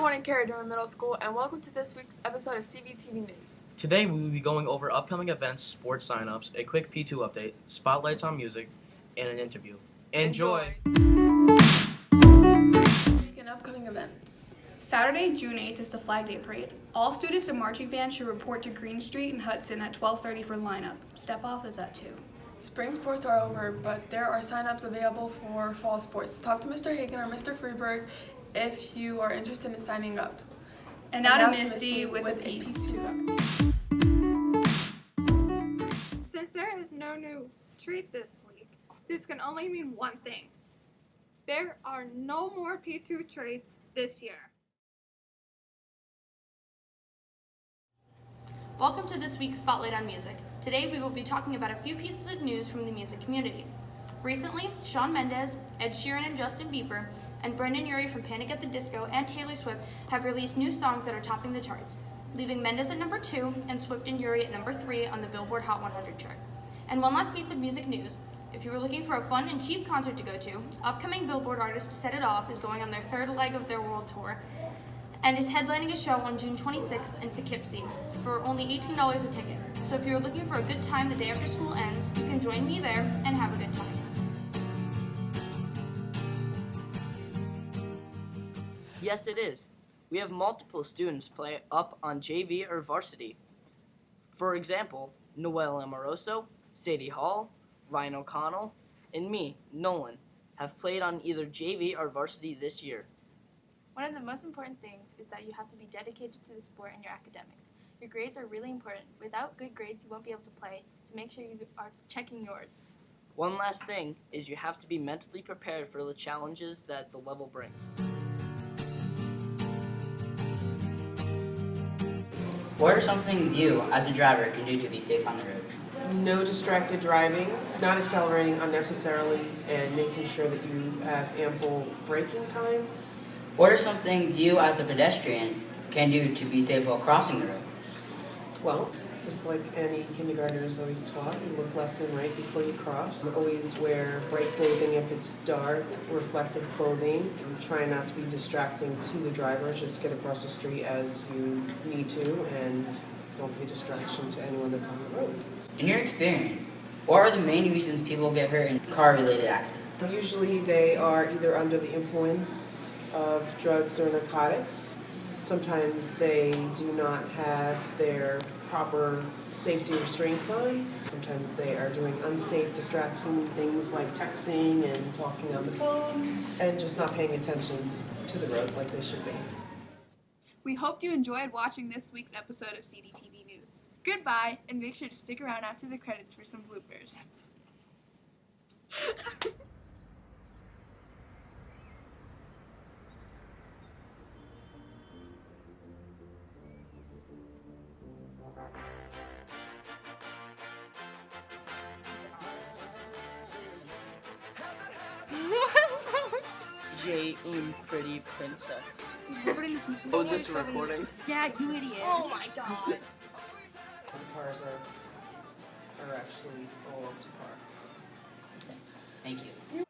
morning, Kara Durham Middle School, and welcome to this week's episode of CBTV News. Today we will be going over upcoming events, sports signups, a quick P2 update, spotlights on music, and an interview. Enjoy! And upcoming events. Saturday, June 8th is the Flag Day Parade. All students and marching band should report to Green Street and Hudson at 12:30 for lineup. Step off is at 2. Spring sports are over, but there are signups available for fall sports. Talk to Mr. Hagen or Mr. Freeberg if you are interested in signing up. And now to Misty with the P2. Since there is no new treat this week, this can only mean one thing. There are no more P2 treats this year. Welcome to this week's Spotlight on Music. Today we will be talking about a few pieces of news from the music community. Recently, Shawn Mendes, Ed Sheeran and Justin Bieber, and Brendan Urie from Panic! At the Disco and Taylor Swift have released new songs that are topping the charts, leaving Mendes at number 2 and Swift and Urie at number 3 on the Billboard Hot 100 chart. And one last piece of music news. If you were looking for a fun and cheap concert to go to, upcoming Billboard artist Set It Off is going on their third leg of their world tour and is headlining a show on June 26th in Poughkeepsie for only $18 a ticket. So if you're looking for a good time the day after school ends, you can join me there and have a good time. Yes, it is. We have multiple students play up on JV or varsity. For example, Noel Amoroso, Sadie Hall, Ryan O'Connell, and me, Nolan, have played on either JV or varsity this year. One of the most important things is that you have to be dedicated to the sport and your academics. Your grades are really important. Without good grades, you won't be able to play, so make sure you are checking yours. One last thing is you have to be mentally prepared for the challenges that the level brings. What are some things you, as a driver, can do to be safe on the road? No distracted driving, not accelerating unnecessarily, and making sure that you have ample braking time. What are some things you, as a pedestrian, can do to be safe while crossing the road? Well, just like any kindergartner is always taught, you look left and right before you cross. Always wear bright clothing if it's dark, reflective clothing. Try not to be distracting to the driver, just get across the street as you need to, and don't be a distraction to anyone that's on the road. In your experience, what are the main reasons people get hurt in car-related accidents? Usually they are either under the influence of drugs or narcotics. Sometimes they do not have their proper safety restraints on. Sometimes they are doing unsafe distraction things like texting and talking on the phone and just not paying attention to the road like they should be. We hoped you enjoyed watching this week's episode of CDTV News. Goodbye, and make sure to stick around after the credits for some bloopers. Jay, pretty princess. Oh, this recording? Yeah, you idiot. Oh my god. The cars are actually all up to par. Thank you.